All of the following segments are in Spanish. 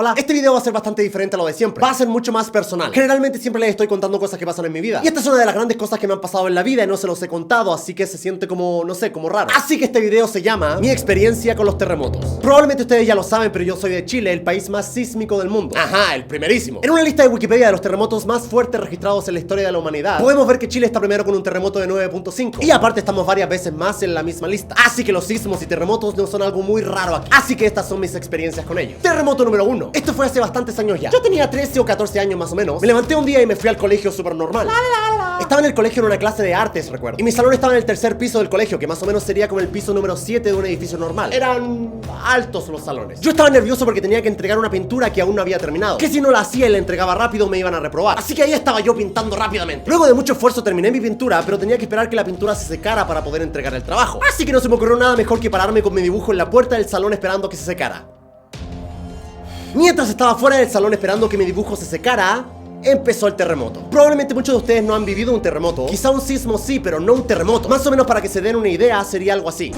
Hola, este video va a ser bastante diferente a lo de siempre. Va a ser mucho más personal. Generalmente siempre les estoy contando cosas que pasan en mi vida. Y esta es una de las grandes cosas que me han pasado en la vida y no se los he contado, así que se siente como, no sé, como raro. Así que este video se llama Mi experiencia con los terremotos. Probablemente ustedes ya lo saben, pero yo soy de Chile, el país más sísmico del mundo. Ajá, el primerísimo. En una lista de Wikipedia de los terremotos más fuertes registrados en la historia de la humanidad, podemos ver que Chile está primero con un terremoto de 9.5. Y aparte estamos varias veces más en la misma lista. Así que los sismos y terremotos no son algo muy raro aquí. Así que estas son mis experiencias con ellos. Terremoto número 1. Esto fue hace bastantes años ya. Yo tenía 13 o 14 años más o menos. Me levanté un día y me fui al colegio súper normal. Estaba en el colegio en una clase de artes, recuerdo. Y mi salón estaba en el tercer piso del colegio, que más o menos sería como el piso número 7 de un edificio normal. Eran altos los salones. Yo estaba nervioso porque tenía que entregar una pintura que aún no había terminado. Que si no la hacía y la entregaba rápido me iban a reprobar. Así que ahí estaba yo pintando rápidamente. Luego de mucho esfuerzo terminé mi pintura, pero tenía que esperar que la pintura se secara para poder entregar el trabajo. Así que no se me ocurrió nada mejor que pararme con mi dibujo en la puerta del salón esperando que se secara. Mientras estaba fuera del salón esperando que mi dibujo se secara, empezó el terremoto. Probablemente muchos de ustedes no han vivido un terremoto. Quizá un sismo sí, pero no un terremoto. Más o menos para que se den una idea, sería algo así.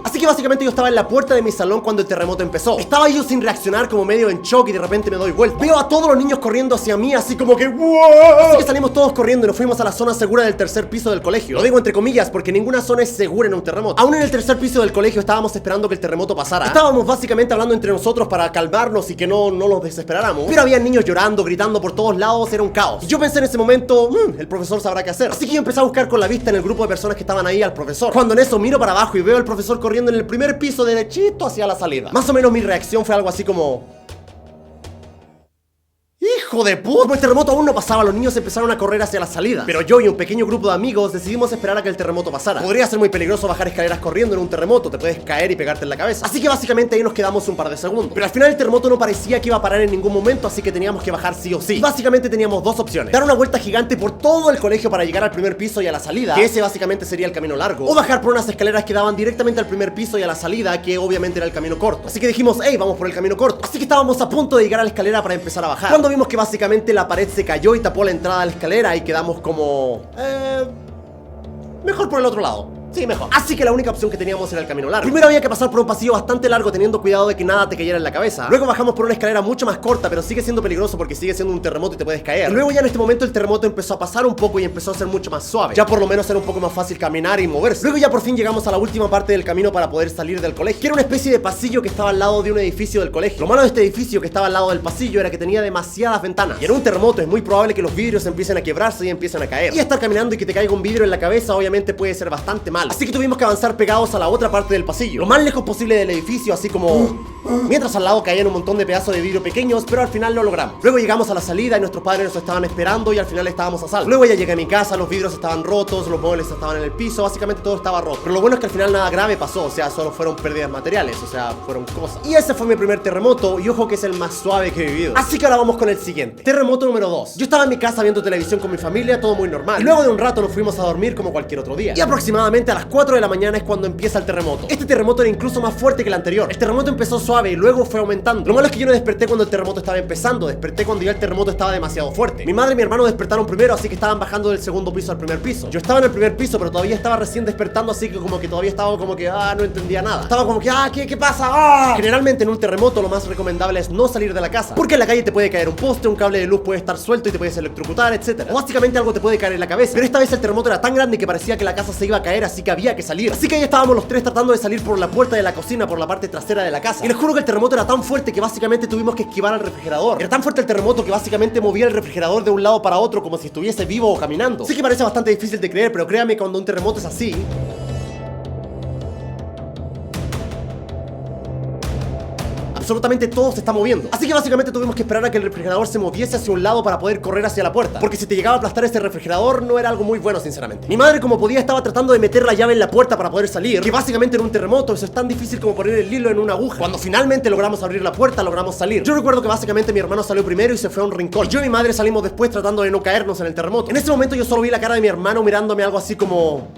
Así que básicamente yo estaba en la puerta de mi salón cuando el terremoto empezó. Estaba yo sin reaccionar, como medio en shock, y de repente me doy vuelta. Veo a todos los niños corriendo hacia mí, así como que ¡wow! Así que salimos todos corriendo y nos fuimos a la zona segura del tercer piso del colegio. Lo digo entre comillas porque ninguna zona es segura en un terremoto. Aún en el tercer piso del colegio estábamos esperando que el terremoto pasara. Estábamos básicamente hablando entre nosotros para calmarnos y que no nos desesperáramos. Pero había niños llorando, gritando por todos lados, era un caos. Y yo pensé en ese momento, el profesor sabrá qué hacer. Así que yo empecé a buscar con la vista en el grupo de personas que estaban ahí al profesor. Cuando en eso miro para abajo y veo al profesor corriendo en el primer piso derechito hacia la salida. Más o menos mi reacción fue algo así como... ¡hijo de puta! Como el terremoto aún no pasaba, los niños empezaron a correr hacia la salida. Pero yo y un pequeño grupo de amigos decidimos esperar a que el terremoto pasara. Podría ser muy peligroso bajar escaleras corriendo en un terremoto, te puedes caer y pegarte en la cabeza. Así que básicamente ahí nos quedamos un par de segundos. Pero al final el terremoto no parecía que iba a parar en ningún momento, así que teníamos que bajar sí o sí. Básicamente teníamos dos opciones: dar una vuelta gigante por todo el colegio para llegar al primer piso y a la salida, que ese básicamente sería el camino largo, o bajar por unas escaleras que daban directamente al primer piso y a la salida, que obviamente era el camino corto. Así que dijimos, hey, vamos por el camino corto. Así que estábamos a punto de llegar a la escalera para empezar a bajar, cuando vimos que básicamente la pared se cayó y tapó la entrada a la escalera y quedamos como... mejor por el otro lado. Sí, mejor. Así que la única opción que teníamos era el camino largo. Primero había que pasar por un pasillo bastante largo teniendo cuidado de que nada te cayera en la cabeza. Luego bajamos por una escalera mucho más corta, pero sigue siendo peligroso porque sigue siendo un terremoto y te puedes caer. Y luego ya en este momento el terremoto empezó a pasar un poco y empezó a ser mucho más suave. Ya por lo menos era un poco más fácil caminar y moverse. Luego ya por fin llegamos a la última parte del camino para poder salir del colegio, que era una especie de pasillo que estaba al lado de un edificio del colegio. Lo malo de este edificio que estaba al lado del pasillo era que tenía demasiadas ventanas. Y en un terremoto es muy probable que los vidrios empiecen a quebrarse y empiecen a caer. Y estar caminando y que te caiga un vidrio en la cabeza obviamente puede ser bastante mal. Así que tuvimos que avanzar pegados a la otra parte del pasillo, lo más lejos posible del edificio, así como... mientras al lado caían un montón de pedazos de vidrio pequeños, pero al final lo logramos. Luego llegamos a la salida y nuestros padres nos estaban esperando y al final estábamos a salvo. Luego ya llegué a mi casa, los vidrios estaban rotos, los muebles estaban en el piso, básicamente todo estaba roto. Pero lo bueno es que al final nada grave pasó, o sea, solo fueron pérdidas materiales, o sea, fueron cosas. Y ese fue mi primer terremoto, y ojo que es el más suave que he vivido. Así que ahora vamos con el siguiente. Terremoto número 2. Yo estaba en mi casa viendo televisión con mi familia, todo muy normal. Y luego de un rato nos fuimos a dormir como cualquier otro día. Y aproximadamente a las 4 de la mañana es cuando empieza el terremoto. Este terremoto era incluso más fuerte que el anterior. El terremoto empezó suave y luego fue aumentando. Lo malo es que yo no desperté cuando el terremoto estaba empezando, desperté cuando ya el terremoto estaba demasiado fuerte. Mi madre y mi hermano despertaron primero, así que estaban bajando del segundo piso al primer piso. Yo estaba en el primer piso, pero todavía estaba recién despertando, así que como que todavía estaba como que, no entendía nada. Estaba como que, ¿qué pasa? Generalmente en un terremoto lo más recomendable es no salir de la casa, porque en la calle te puede caer un poste, un cable de luz puede estar suelto y te puedes electrocutar, etcétera. O básicamente algo te puede caer en la cabeza. Pero esta vez el terremoto era tan grande que parecía que la casa se iba a caer, así que había que salir. Así que ahí estábamos los tres tratando de salir por la puerta de la cocina, por la parte trasera de la casa. Y les juro que el terremoto era tan fuerte que básicamente tuvimos que esquivar al refrigerador. Era tan fuerte el terremoto que básicamente movía el refrigerador de un lado para otro como si estuviese vivo o caminando. Sí que parece bastante difícil de creer, pero créanme, cuando un terremoto es así, absolutamente todo se está moviendo. Así que básicamente tuvimos que esperar a que el refrigerador se moviese hacia un lado para poder correr hacia la puerta, porque si te llegaba a aplastar ese refrigerador no era algo muy bueno, sinceramente. Mi madre, como podía, estaba tratando de meter la llave en la puerta para poder salir, que básicamente en un terremoto eso es tan difícil como poner el hilo en una aguja. Cuando finalmente logramos abrir la puerta, logramos salir. Yo recuerdo que básicamente mi hermano salió primero y se fue a un rincón. Yo y mi madre salimos después tratando de no caernos en el terremoto. En ese momento yo solo vi la cara de mi hermano mirándome algo así como...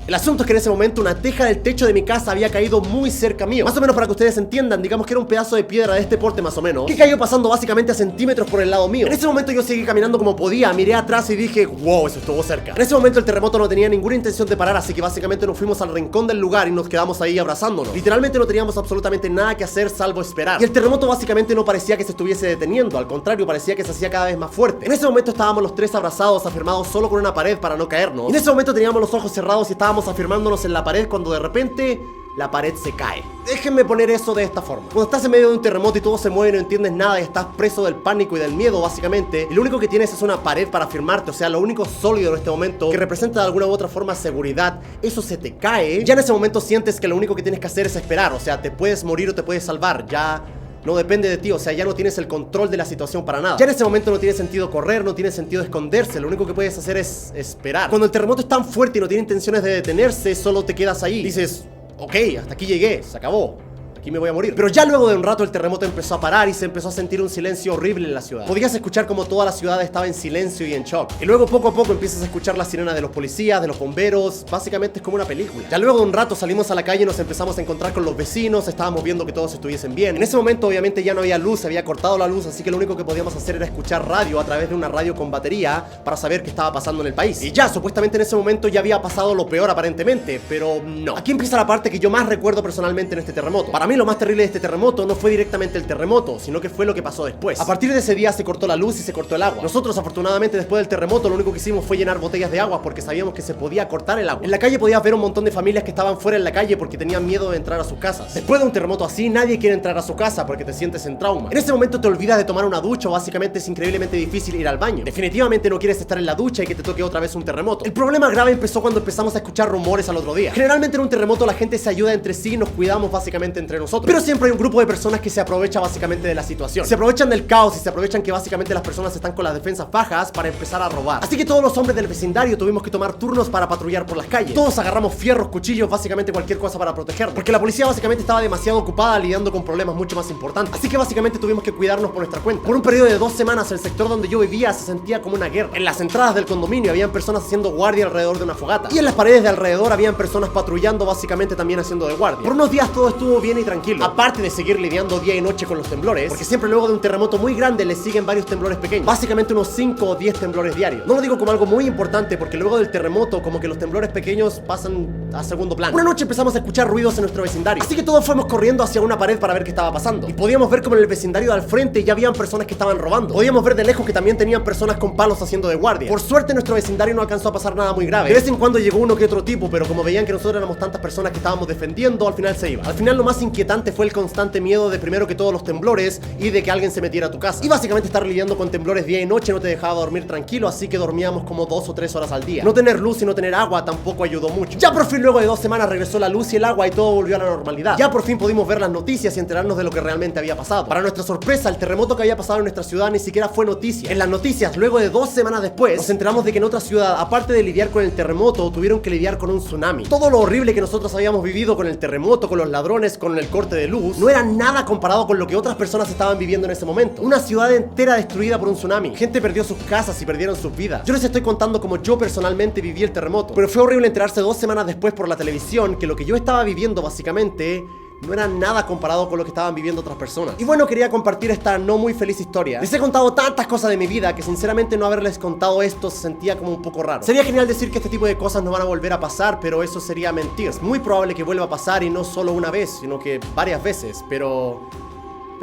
El asunto es que en ese momento una teja del techo de mi casa había caído muy cerca mío. Más o menos para que ustedes entiendan, digamos que era un pedazo de piedra de este porte más o menos, que cayó pasando básicamente a centímetros por el lado mío. En ese momento yo seguí caminando como podía, miré atrás y dije, wow, eso estuvo cerca. En ese momento el terremoto no tenía ninguna intención de parar, así que básicamente nos fuimos al rincón del lugar y nos quedamos ahí abrazándonos. Literalmente no teníamos absolutamente nada que hacer salvo esperar. Y el terremoto básicamente no parecía que se estuviese deteniendo, al contrario, parecía que se hacía cada vez más fuerte. En ese momento estábamos los tres abrazados, afirmados solo con una pared para no caernos. Y en ese momento teníamos los ojos cerrados y estábamos afirmándonos en la pared cuando de repente la pared se cae. Déjenme poner eso de esta forma. Cuando estás en medio de un terremoto y todo se mueve y no entiendes nada y estás preso del pánico y del miedo básicamente, y lo único que tienes es una pared para afirmarte, o sea, lo único sólido en este momento que representa de alguna u otra forma seguridad, eso se te cae, ya en ese momento sientes que lo único que tienes que hacer es esperar, o sea, te puedes morir o te puedes salvar, ya no depende de ti, o sea, ya no tienes el control de la situación para nada. Ya en ese momento no tiene sentido correr, no tiene sentido esconderse, lo único que puedes hacer es esperar. Cuando el terremoto es tan fuerte y no tiene intenciones de detenerse, solo te quedas ahí. Dices, ok, hasta aquí llegué, se acabó. Aquí me voy a morir. Pero ya luego de un rato el terremoto empezó a parar y se empezó a sentir un silencio horrible en la ciudad. Podías escuchar como toda la ciudad estaba en silencio y en shock. Y luego poco a poco empiezas a escuchar la sirena de los policías, de los bomberos. Básicamente es como una película. Ya luego de un rato salimos a la calle y nos empezamos a encontrar con los vecinos. Estábamos viendo que todos estuviesen bien. En ese momento obviamente ya no había luz, se había cortado la luz, así que lo único que podíamos hacer era escuchar radio a través de una radio con batería para saber qué estaba pasando en el país. Y ya, supuestamente en ese momento ya había pasado lo peor aparentemente, pero no. Aquí empieza la parte que yo más recuerdo personalmente en este terremoto. Para mí lo más terrible de este terremoto no fue directamente el terremoto, sino que fue lo que pasó después. A partir de ese día se cortó la luz y se cortó el agua. Nosotros afortunadamente después del terremoto lo único que hicimos fue llenar botellas de agua porque sabíamos que se podía cortar el agua. En la calle podías ver un montón de familias que estaban fuera en la calle porque tenían miedo de entrar a sus casas. Después de un terremoto así nadie quiere entrar a su casa porque te sientes en trauma. En ese momento te olvidas de tomar una ducha o básicamente es increíblemente difícil ir al baño. Definitivamente no quieres estar en la ducha y que te toque otra vez un terremoto. El problema grave empezó cuando empezamos a escuchar rumores al otro día. Generalmente en un terremoto la gente se ayuda entre sí y nos cuidamos básicamente entre nosotros. Pero siempre hay un grupo de personas que se aprovecha básicamente de la situación. Se aprovechan del caos y se aprovechan que básicamente las personas están con las defensas bajas para empezar a robar. Así que todos los hombres del vecindario tuvimos que tomar turnos para patrullar por las calles. Todos agarramos fierros, cuchillos, básicamente cualquier cosa para protegernos. Porque la policía básicamente estaba demasiado ocupada lidiando con problemas mucho más importantes. Así que básicamente tuvimos que cuidarnos por nuestra cuenta. Por un periodo de 2 semanas el sector donde yo vivía se sentía como una guerra. En las entradas del condominio habían personas haciendo guardia alrededor de una fogata. Y en las paredes de alrededor habían personas patrullando básicamente también haciendo de guardia. Por unos días todo estuvo bien y tranquilo. Aparte de seguir lidiando día y noche con los temblores, porque siempre luego de un terremoto muy grande le siguen varios temblores pequeños, básicamente unos 5 o 10 temblores diarios. No lo digo como algo muy importante porque luego del terremoto como que los temblores pequeños pasan a segundo plano. Una noche empezamos a escuchar ruidos en nuestro vecindario, así que todos fuimos corriendo hacia una pared para ver qué estaba pasando y podíamos ver como en el vecindario de al frente ya habían personas que estaban robando. Podíamos ver de lejos que también tenían personas con palos haciendo de guardia. Por suerte en nuestro vecindario no alcanzó a pasar nada muy grave. De vez en cuando llegó uno que otro tipo, pero como veían que nosotros éramos tantas personas que estábamos defendiendo, al final se iba. Al final lo más inquietante fue el constante miedo de primero que todos los temblores y de que alguien se metiera a tu casa. Y básicamente estar lidiando con temblores día y noche no te dejaba dormir tranquilo, así que dormíamos como 2 o 3 horas al día. No tener luz y no tener agua tampoco ayudó mucho. Ya por fin luego de 2 semanas regresó la luz y el agua y todo volvió a la normalidad. Ya por fin pudimos ver las noticias y enterarnos de lo que realmente había pasado. Para nuestra sorpresa, el terremoto que había pasado en nuestra ciudad ni siquiera fue noticia. En las noticias, luego de 2 semanas después, nos enteramos de que en otra ciudad, aparte de lidiar con el terremoto, tuvieron que lidiar con un tsunami. Todo lo horrible que nosotros habíamos vivido con el terremoto, con los ladrones, con el corte de luz, no era nada comparado con lo que otras personas estaban viviendo en ese momento. Una ciudad entera destruida por un tsunami. Gente perdió sus casas y perdieron sus vidas. Yo les estoy contando como yo personalmente viví el terremoto, pero fue horrible enterarse 2 semanas después por la televisión que lo que yo estaba viviendo básicamente no era nada comparado con lo que estaban viviendo otras personas. Y bueno, quería compartir esta no muy feliz historia. Les he contado tantas cosas de mi vida que sinceramente no haberles contado esto se sentía como un poco raro. Sería genial decir que este tipo de cosas no van a volver a pasar, pero eso sería mentir. Es muy probable que vuelva a pasar y no solo una vez, sino que varias veces, pero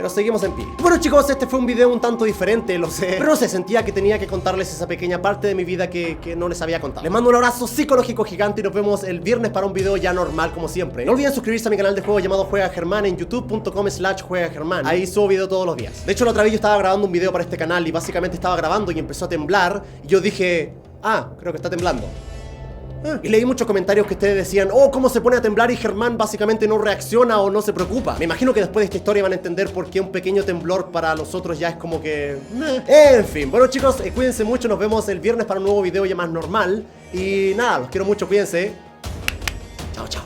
seguimos en pie. Bueno chicos, este fue un video un tanto diferente, lo sé, pero no sé, sentía que tenía que contarles esa pequeña parte de mi vida que no les había contado. Les mando un abrazo psicológico gigante y nos vemos el viernes para un video ya normal como siempre. No olviden suscribirse a mi canal de juego llamado Juega Germán en youtube.com/juegagermán. Ahí subo video todos los días. De hecho la otra vez yo estaba grabando un video para este canal y básicamente estaba grabando y empezó a temblar y yo dije, creo que está temblando. Y leí muchos comentarios que ustedes decían, oh, cómo se pone a temblar y Germán básicamente no reacciona o no se preocupa. Me imagino que después de esta historia van a entender por qué un pequeño temblor para los otros ya es como que... En fin, bueno chicos, cuídense mucho, nos vemos el viernes para un nuevo video ya más normal. Y nada, los quiero mucho, cuídense. Chao, chao.